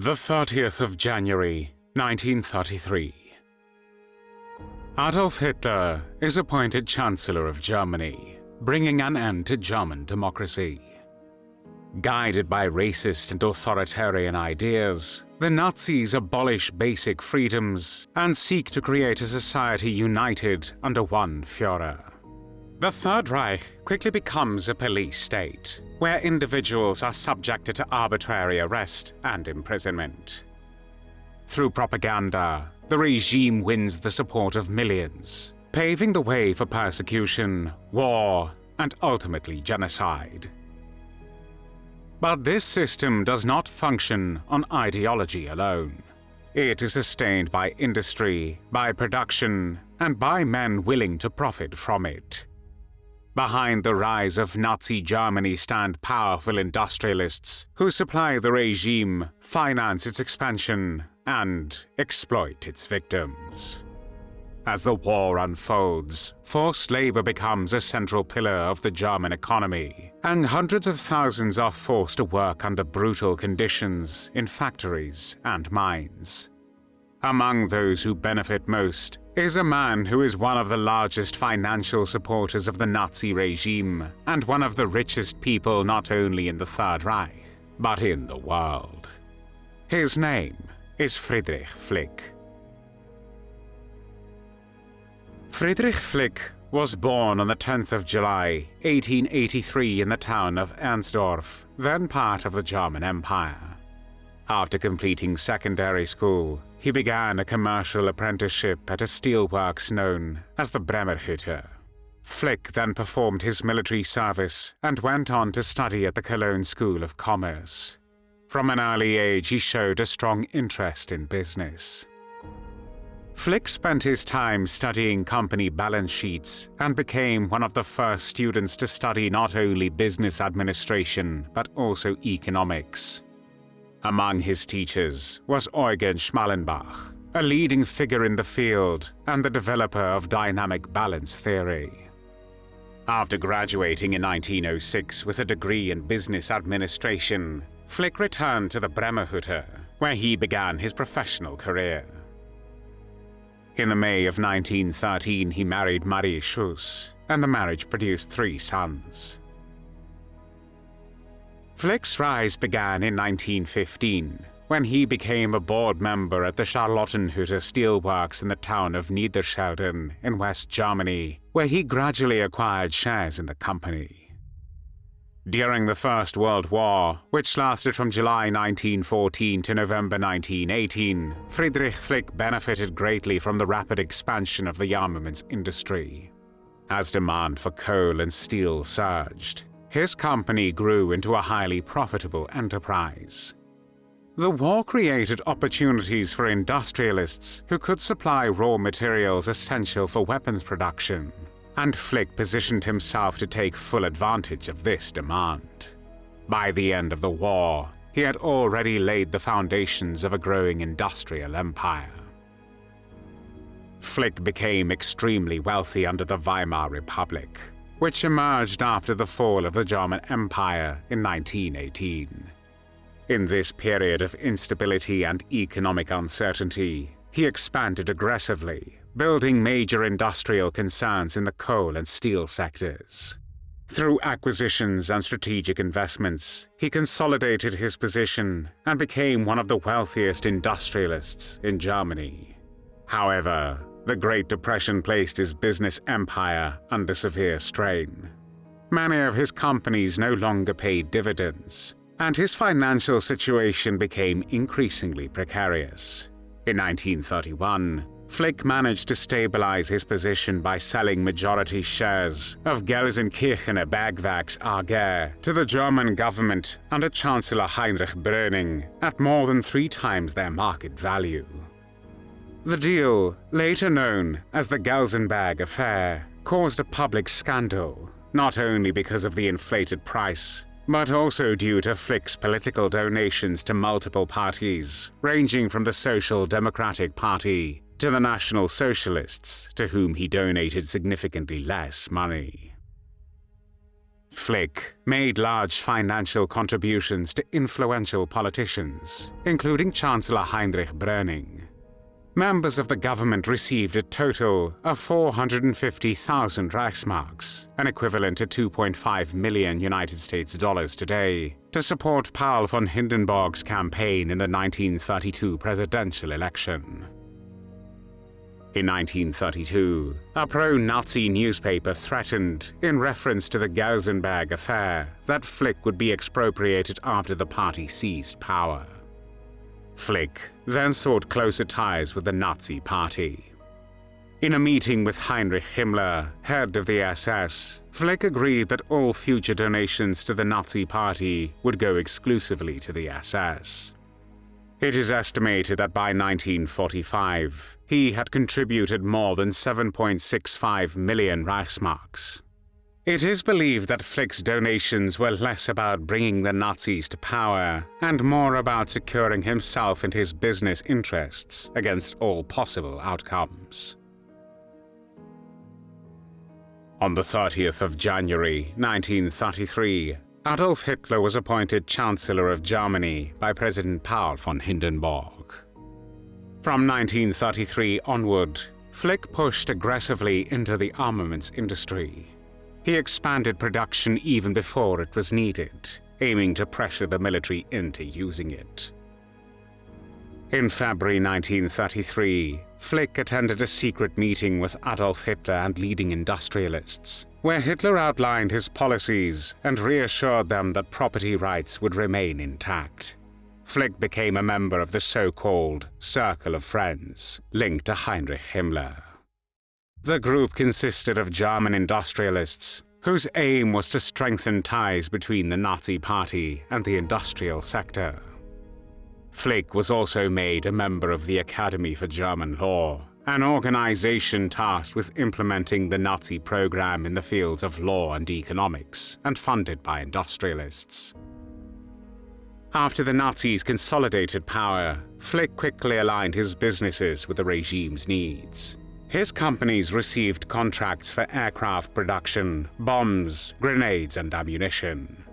The 30th of January, 1933. Adolf Hitler is appointed Chancellor of Germany, bringing an end to German democracy. Guided by racist and authoritarian ideas, the Nazis abolish basic freedoms and seek to create a society united under one Führer. The Third Reich quickly becomes a police state, where individuals are subjected to arbitrary arrest and imprisonment. Through propaganda, the regime wins the support of millions, paving the way for persecution, war, and ultimately genocide. But this system does not function on ideology alone. It is sustained by industry, by production, and by men willing to profit from it. Behind the rise of Nazi Germany stand powerful industrialists who supply the regime, finance its expansion, and exploit its victims. As the war unfolds, forced labor becomes a central pillar of the German economy, and hundreds of thousands are forced to work under brutal conditions in factories and mines. Among those who benefit most is a man who is one of the largest financial supporters of the Nazi regime and one of the richest people not only in the Third Reich, but in the world. His name is Friedrich Flick. Friedrich Flick was born on the 10th of July, 1883 in the town of Ernstdorf, then part of the German Empire. After completing secondary school, he began a commercial apprenticeship at a steelworks known as the Bremerhütte. Flick then performed his military service and went on to study at the Cologne School of Commerce. From an early age, he showed a strong interest in business. Flick spent his time studying company balance sheets and became one of the first students to study not only business administration but also economics. Among his teachers was Eugen Schmallenbach, a leading figure in the field and the developer of dynamic balance theory. After graduating in 1906 with a degree in business administration, Flick returned to the Bremerhütte, where he began his professional career. In the May of 1913, he married Marie Schuss, and the marriage produced 3 sons. Flick's rise began in 1915, when he became a board member at the Charlottenhütte Steelworks in the town of Niederschelden in West Germany, where he gradually acquired shares in the company. During the First World War, which lasted from July 1914 to November 1918, Friedrich Flick benefited greatly from the rapid expansion of the armaments industry. As demand for coal and steel surged, his company grew into a highly profitable enterprise. The war created opportunities for industrialists who could supply raw materials essential for weapons production, and Flick positioned himself to take full advantage of this demand. By the end of the war, he had already laid the foundations of a growing industrial empire. Flick became extremely wealthy under the Weimar Republic, which emerged after the fall of the German Empire in 1918. In this period of instability and economic uncertainty, he expanded aggressively, building major industrial concerns in the coal and steel sectors. Through acquisitions and strategic investments, he consolidated his position and became one of the wealthiest industrialists in Germany. However, the Great Depression placed his business empire under severe strain. Many of his companies no longer paid dividends, and his financial situation became increasingly precarious. In 1931, Flick managed to stabilize his position by selling majority shares of Gelsenkirchener Bergwerks AG to the German government under Chancellor Heinrich Bröning at more than 3 times their market value. The deal, later known as the Gelsenberg Affair, caused a public scandal, not only because of the inflated price, but also due to Flick's political donations to multiple parties, ranging from the Social Democratic Party to the National Socialists, to whom he donated significantly less money. Flick made large financial contributions to influential politicians, including Chancellor Heinrich Brüning. Members of the government received a total of 450,000 Reichsmarks, an equivalent to 2.5 million United States dollars today, to support Paul von Hindenburg's campaign in the 1932 presidential election. In 1932, a pro-Nazi newspaper threatened, in reference to the Gelsenberg affair, that Flick would be expropriated after the party seized power. Flick then sought closer ties with the Nazi Party. In a meeting with Heinrich Himmler, head of the SS, Flick agreed that all future donations to the Nazi Party would go exclusively to the SS. It is estimated that by 1945, he had contributed more than 7.65 million Reichsmarks. It is believed that Flick's donations were less about bringing the Nazis to power and more about securing himself and his business interests against all possible outcomes. On the 30th of January 1933, Adolf Hitler was appointed Chancellor of Germany by President Paul von Hindenburg. From 1933 onward, Flick pushed aggressively into the armaments industry. He expanded production even before it was needed, aiming to pressure the military into using it. In February 1933, Flick attended a secret meeting with Adolf Hitler and leading industrialists, where Hitler outlined his policies and reassured them that property rights would remain intact. Flick became a member of the so-called Circle of Friends, linked to Heinrich Himmler. The group consisted of German industrialists, whose aim was to strengthen ties between the Nazi Party and the industrial sector. Flick was also made a member of the Academy for German Law, an organization tasked with implementing the Nazi program in the fields of law and economics, and funded by industrialists. After the Nazis consolidated power, Flick quickly aligned his businesses with the regime's needs. His companies received contracts for aircraft production, bombs, grenades, and ammunition.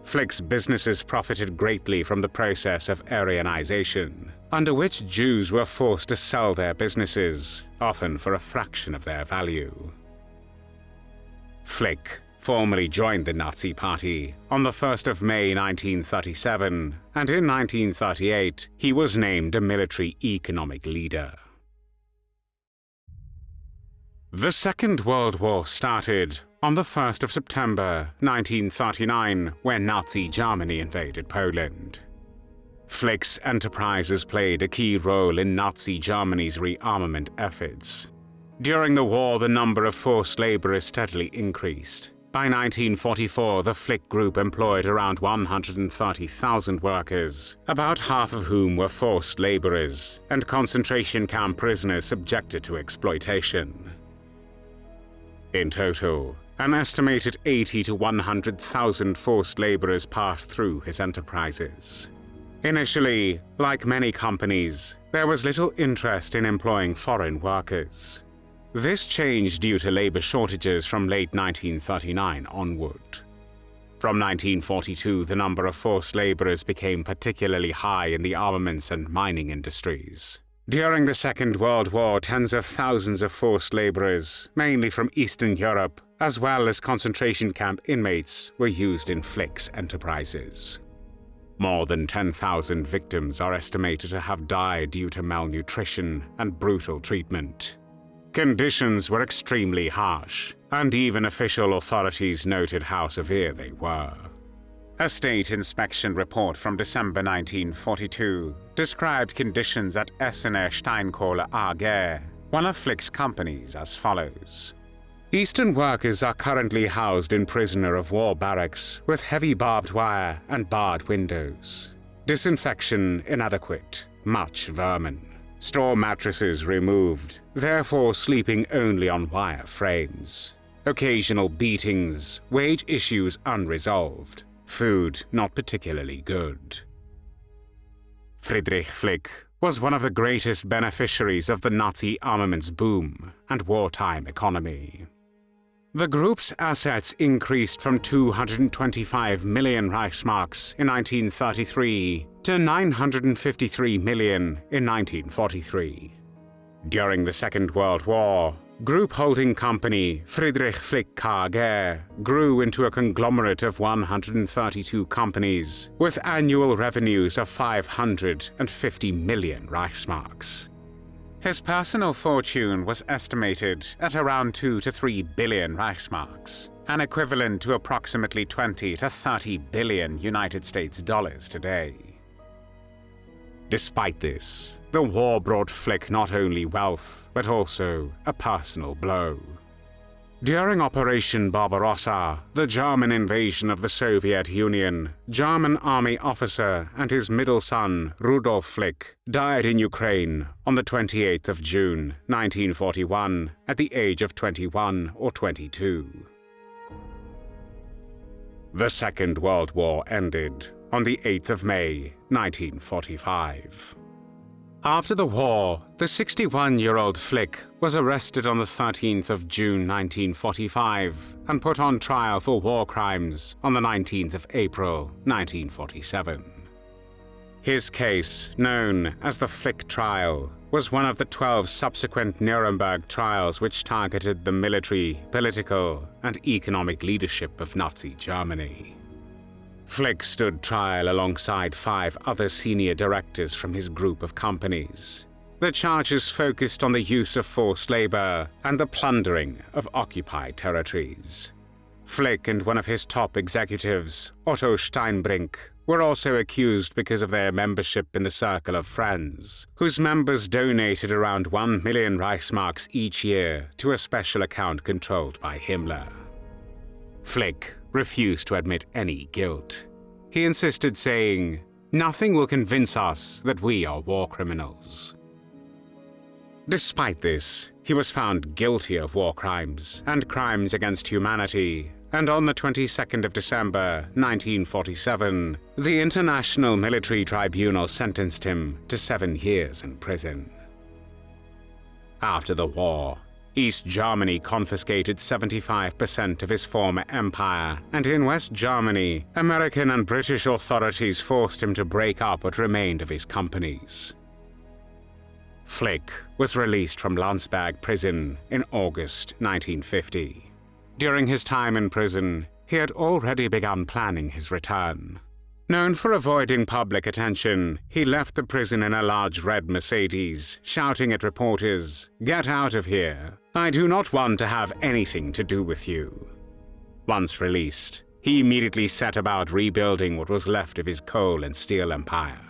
Flick's businesses profited greatly from the process of Aryanization, under which Jews were forced to sell their businesses, often for a fraction of their value. Flick formally joined the Nazi Party on the 1st of May 1937, and in 1938 he was named a military economic leader. The Second World War started on the 1st of September 1939, when Nazi Germany invaded Poland. Flick's enterprises played a key role in Nazi Germany's rearmament efforts. During the war, the number of forced laborers steadily increased. By 1944, the Flick Group employed around 130,000 workers, about half of whom were forced laborers and concentration camp prisoners subjected to exploitation. In total, an estimated 80 to 100,000 forced laborers passed through his enterprises. Initially, like many companies, there was little interest in employing foreign workers. This changed due to labor shortages from late 1939 onward. From 1942, the number of forced laborers became particularly high in the armaments and mining industries. During the Second World War, tens of thousands of forced laborers, mainly from Eastern Europe, as well as concentration camp inmates, were used in Flick's enterprises. More than 10,000 victims are estimated to have died due to malnutrition and brutal treatment. Conditions were extremely harsh, and even official authorities noted how severe they were. A state inspection report from December 1942 described conditions at Essener Steinkohle AG, one of Flick's companies, as follows. Eastern workers are currently housed in prisoner-of-war barracks with heavy barbed wire and barred windows. Disinfection inadequate, much vermin. Straw mattresses removed, therefore sleeping only on wire frames. Occasional beatings, wage issues unresolved. Food not particularly good. Friedrich Flick was one of the greatest beneficiaries of the Nazi armaments boom and wartime economy. The group's assets increased from 225 million Reichsmarks in 1933 to 953 million in 1943. During the Second World War, group holding company Friedrich Flick KG grew into a conglomerate of 132 companies with annual revenues of 550 million Reichsmarks. His personal fortune was estimated at around 2 to 3 billion Reichsmarks, an equivalent to approximately 20 to 30 billion United States dollars today. Despite this, the war brought Flick not only wealth, but also a personal blow. During Operation Barbarossa, the German invasion of the Soviet Union, German army officer and his middle son, Rudolf Flick, died in Ukraine on the 28th of June, 1941, at the age of 21 or 22. The Second World War ended on the 8th of May, 1945. After the war, the 61-year-old Flick was arrested on the 13th of June 1945 and put on trial for war crimes on the 19th of April 1947. His case, known as the Flick trial, was one of the 12 subsequent Nuremberg trials which targeted the military, political, and economic leadership of Nazi Germany. Flick stood trial alongside 5 other senior directors from his group of companies. The charges focused on the use of forced labor and the plundering of occupied territories. Flick and one of his top executives, Otto Steinbrink, were also accused because of their membership in the Circle of Friends, whose members donated around 1 million Reichsmarks each year to a special account controlled by Himmler. Flick refused to admit any guilt. He insisted, saying, "Nothing will convince us that we are war criminals." Despite this, he was found guilty of war crimes and crimes against humanity, and on the 22nd of December, 1947, the International Military Tribunal sentenced him to 7 years in prison. After the war, East Germany confiscated 75% of his former empire, and in West Germany, American and British authorities forced him to break up what remained of his companies. Flick was released from Landsberg prison in August 1950. During his time in prison, he had already begun planning his return. Known for avoiding public attention, he left the prison in a large red Mercedes, shouting at reporters, "Get out of here! I do not want to have anything to do with you." Once released, he immediately set about rebuilding what was left of his coal and steel empire.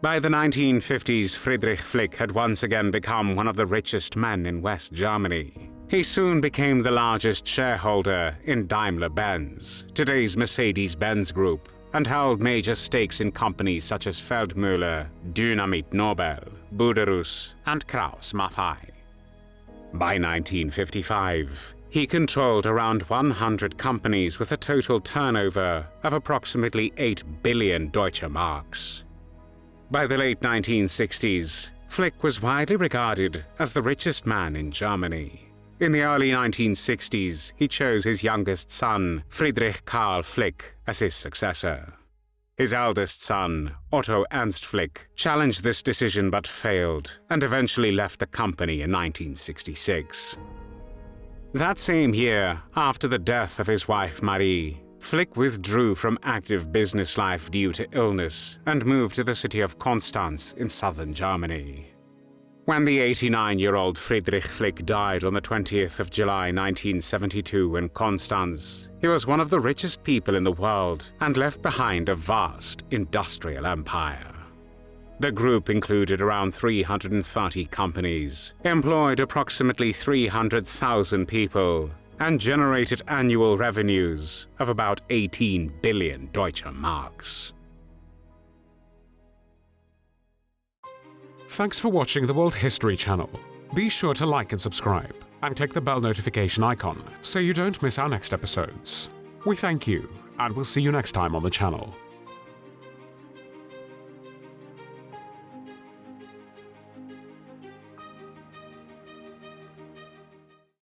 By the 1950s, Friedrich Flick had once again become one of the richest men in West Germany. He soon became the largest shareholder in Daimler-Benz, today's Mercedes-Benz Group, and held major stakes in companies such as Feldmüller, Dynamit Nobel, Buderus, and Krauss Maffei. By 1955, he controlled around 100 companies with a total turnover of approximately 8 billion Deutsche Marks. By the late 1960s, Flick was widely regarded as the richest man in Germany. In the early 1960s, he chose his youngest son, Friedrich Karl Flick, as his successor. His eldest son, Otto Ernst Flick, challenged this decision but failed, and eventually left the company in 1966. That same year, after the death of his wife Marie, Flick withdrew from active business life due to illness and moved to the city of Konstanz in southern Germany. When the 89-year-old Friedrich Flick died on the 20th of July 1972 in Konstanz, he was one of the richest people in the world and left behind a vast industrial empire. The group included around 330 companies, employed approximately 300,000 people, and generated annual revenues of about 18 billion Deutsche Marks. Thanks for watching the World History Channel. Be sure to like and subscribe, and click the bell notification icon so you don't miss our next episodes. We thank you, and we'll see you next time on the channel.